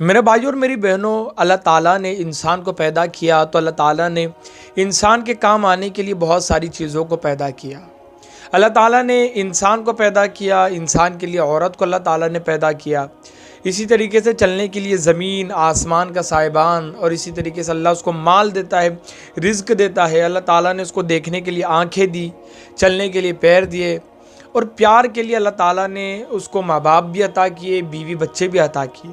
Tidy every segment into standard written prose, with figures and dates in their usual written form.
میرے بھائیوں اور میری بہنوں، اللہ تعالیٰ نے انسان کو پیدا کیا تو اللہ تعالیٰ نے انسان کے کام آنے کے لیے بہت ساری چیزوں کو پیدا کیا۔ اللہ تعالیٰ نے انسان کو پیدا کیا، انسان کے لیے عورت کو اللہ تعالیٰ نے پیدا کیا، اسی طریقے سے چلنے کے لیے زمین، آسمان کا سائبان، اور اسی طریقے سے اللہ اس کو مال دیتا ہے، رزق دیتا ہے۔ اللہ تعالیٰ نے اس کو دیکھنے کے لیے آنکھیں دی، چلنے کے لیے پیر دیے، اور پیار کے لیے اللہ تعالیٰ نے اس کو ماں باپ بھی عطا کیے، بیوی بچے بھی عطا کیے۔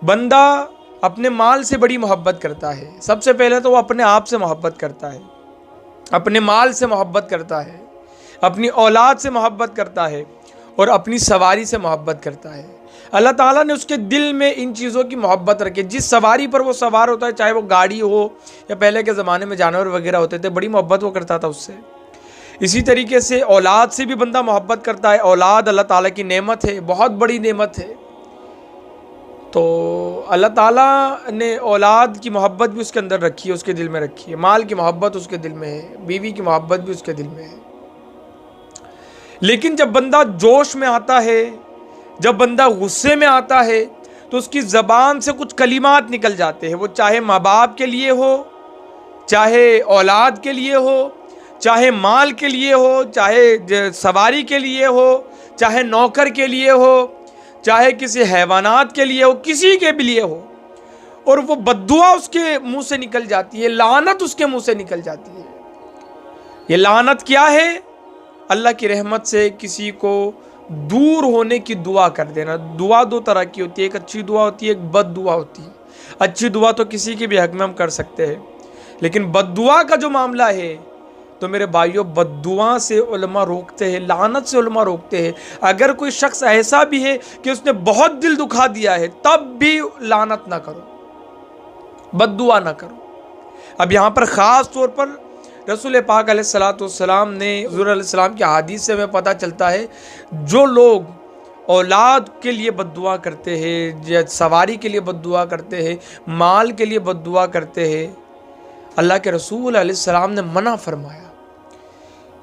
بندہ اپنے مال سے بڑی محبت کرتا ہے۔ سب سے پہلے تو وہ اپنے آپ سے محبت کرتا ہے، اپنے مال سے محبت کرتا ہے، اپنی اولاد سے محبت کرتا ہے، اور اپنی سواری سے محبت کرتا ہے۔ اللہ تعالیٰ نے اس کے دل میں ان چیزوں کی محبت رکھی۔ جس سواری پر وہ سوار ہوتا ہے، چاہے وہ گاڑی ہو یا پہلے کے زمانے میں جانور وغیرہ ہوتے تھے، بڑی محبت وہ کرتا تھا اس سے۔ اسی طریقے سے اولاد سے بھی بندہ محبت کرتا ہے۔ اولاد اللہ تعالیٰ کی نعمت ہے، بہت بڑی نعمت ہے۔ تو اللہ تعالیٰ نے اولاد کی محبت بھی اس کے اندر رکھی ہے، اس کے دل میں رکھی ہے۔ مال کی محبت اس کے دل میں ہے، بیوی کی محبت بھی اس کے دل میں ہے۔ لیکن جب بندہ جوش میں آتا ہے، جب بندہ غصے میں آتا ہے، تو اس کی زبان سے کچھ کلمات نکل جاتے ہیں، وہ چاہے ماں باپ کے لیے ہو، چاہے اولاد کے لیے ہو، چاہے مال کے لیے ہو، چاہے سواری کے لیے ہو، چاہے نوکر کے لیے ہو، چاہے کسی حیوانات کے لیے ہو، کسی کے بھی لیے ہو، اور وہ بددعا اس کے منہ سے نکل جاتی ہے، لعنت اس کے منہ سے نکل جاتی ہے۔ یہ لعنت کیا ہے؟ اللہ کی رحمت سے کسی کو دور ہونے کی دعا کر دینا۔ دعا دو طرح کی ہوتی ہے، ایک اچھی دعا ہوتی ہے، ایک بد دعا ہوتی ہے۔ اچھی دعا تو کسی کے بھی حق میں ہم کر سکتے ہیں، لیکن بد دعا کا جو معاملہ ہے تو میرے بھائیوں، بد دعا سے علماء روکتے ہیں، لعنت سے علماء روکتے ہیں۔ اگر کوئی شخص ایسا بھی ہے کہ اس نے بہت دل دکھا دیا ہے، تب بھی لعنت نہ کرو، بد دعا نہ کرو۔ اب یہاں پر خاص طور پر رسول پاک علیہ السلام نے، حضور علیہ السلام کی حدیث سے ہمیں پتہ چلتا ہے، جو لوگ اولاد کے لیے بد دعا کرتے ہیں، یا سواری کے لیے بد دعا کرتے ہیں، مال کے لیے بد دعا کرتے ہیں، اللہ کے رسول علیہ السلام نے منع فرمایا۔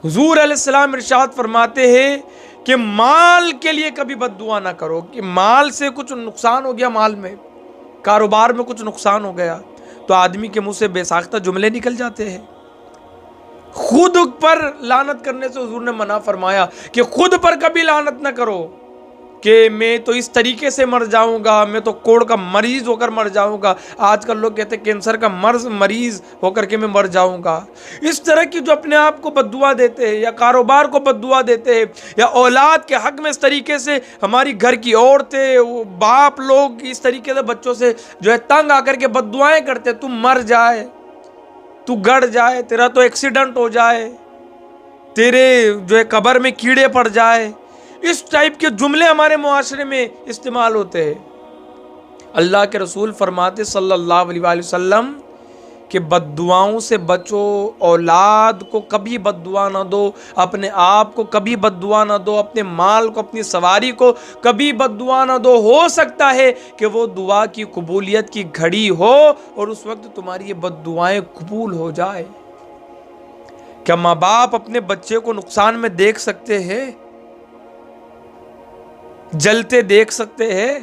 حضور علیہ السلام ارشاد فرماتے ہیں کہ مال کے لیے کبھی بد دعا نہ کرو، کہ مال سے کچھ نقصان ہو گیا، مال میں، کاروبار میں کچھ نقصان ہو گیا، تو آدمی کے منہ سے بے ساختہ جملے نکل جاتے ہیں۔ خود پر لعنت کرنے سے حضور نے منع فرمایا کہ خود پر کبھی لعنت نہ کرو کہ میں تو اس طریقے سے مر جاؤں گا، میں تو کوڑ کا مریض ہو کر مر جاؤں گا۔ آج کل لوگ کہتے ہیں کینسر کا مریض ہو کر کے میں مر جاؤں گا۔ اس طرح کی جو اپنے آپ کو بد دعا دیتے ہیں، یا کاروبار کو بد دعا دیتے ہیں، یا اولاد کے حق میں اس طریقے سے، ہماری گھر کی عورتیں، باپ لوگ اس طریقے سے بچوں سے جو ہے تنگ آ کر کے بد دعائیں کرتے، تو مر جائے، تو گڑ جائے، تیرا تو ایکسیڈنٹ ہو جائے، تیرے جو ہے قبر میں کیڑے پڑ جائے، اس ٹائپ کے جملے ہمارے معاشرے میں استعمال ہوتے ہیں۔ اللہ کے رسول فرماتے صلی اللہ علیہ وآلہ وسلم کہ بد دعاؤں سے بچو، اولاد کو کبھی بد دعا نہ دو، اپنے آپ کو کبھی بد دعا نہ دو، اپنے مال کو، اپنی سواری کو کبھی بد دعا نہ دو۔ ہو سکتا ہے کہ وہ دعا کی قبولیت کی گھڑی ہو اور اس وقت تمہاری یہ بد دعائیں قبول ہو جائے۔ کیا ماں باپ اپنے بچے کو نقصان میں دیکھ سکتے ہیں؟ جلتے دیکھ سکتے ہیں؟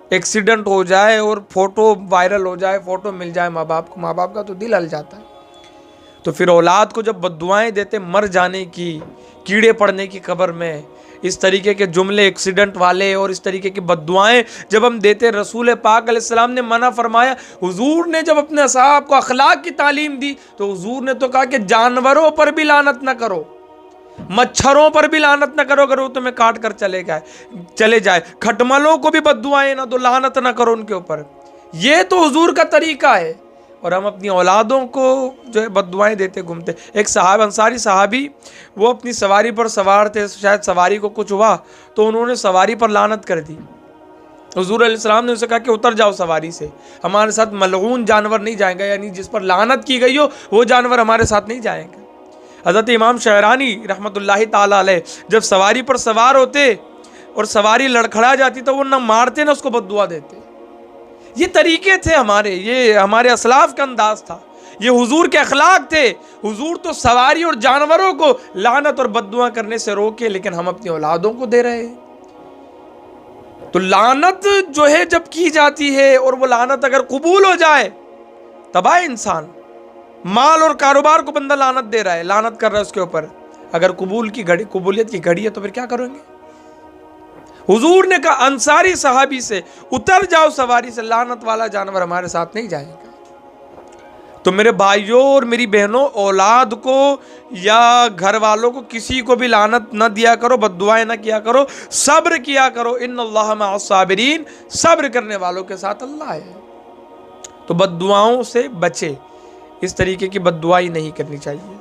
ایکسیڈنٹ ہو جائے اور فوٹو وائرل ہو جائے، فوٹو مل جائے ماں باپ کو، ماں باپ کا تو دل ہل جاتا ہے۔ تو پھر اولاد کو جب بد دعائیں دیتے، مر جانے کی، کیڑے پڑنے کی قبر میں، اس طریقے کے جملے ایکسیڈنٹ والے اور اس طریقے کی بد دعائیں جب ہم دیتے، رسول پاک علیہ السلام نے منع فرمایا۔ حضور نے جب اپنے اصحاب کو اخلاق کی تعلیم دی تو حضور نے تو کہا کہ جانوروں پر بھی لعنت نہ کرو، مچھروں پر بھی لعنت نہ کرو اگر وہ تمہیں کاٹ کر چلے جائے، کھٹملوں کو بھی بد دعائیں نہ دو، لعنت نہ کرو ان کے اوپر۔ یہ تو حضور کا طریقہ ہے، اور ہم اپنی اولادوں کو جو ہے بد دعائیں دیتے گھومتے۔ ایک انصاری صحابی، وہ اپنی سواری پر سوار تھے، شاید سواری کو کچھ ہوا تو انہوں نے سواری پر لعنت کر دی۔ حضور علیہ السلام نے اسے کہا کہ اتر جاؤ سواری سے، ہمارے ساتھ ملعون جانور نہیں جائیں گا، یعنی جس پر لعنت کی گئی ہو وہ جانور ہمارے ساتھ نہیں جائیں گے۔ حضرت امام شعرانی رحمۃ اللہ تعالیٰ علیہ جب سواری پر سوار ہوتے اور سواری لڑکھڑا جاتی تو وہ نہ مارتے نہ اس کو بد دعا دیتے۔ یہ طریقے تھے ہمارے، یہ ہمارے اسلاف کا انداز تھا، یہ حضور کے اخلاق تھے۔ حضور تو سواری اور جانوروں کو لعنت اور بد دعا کرنے سے روکے، لیکن ہم اپنی اولادوں کو دے رہے ہیں۔ تو لعنت جو ہے جب کی جاتی ہے اور وہ لعنت اگر قبول ہو جائے تباہ انسان. مال اور کاروبار کو بندہ لعنت دے رہا ہے، لعنت کر رہا ہے اس کے اوپر، اگر قبولیت کی گھڑی ہے تو پھر کیا کریں گے؟ حضور نے کہا انصاری صحابی سے اتر جاؤ سواری سے، لعنت والا جانور ہمارے ساتھ نہیں جائے گا. تو میرے بھائیوں اور میری بہنوں، اولاد کو یا گھر والوں کو کسی کو بھی لعنت نہ دیا کرو، بد دعائیں نہ کیا کرو، صبر کیا کرو. ان اللہ مع الصابرین، صبر کرنے والوں کے ساتھ اللہ ہے. تو بد دعاؤں سے بچے، اس طریقے کی بد دعائی نہیں کرنی چاہیے.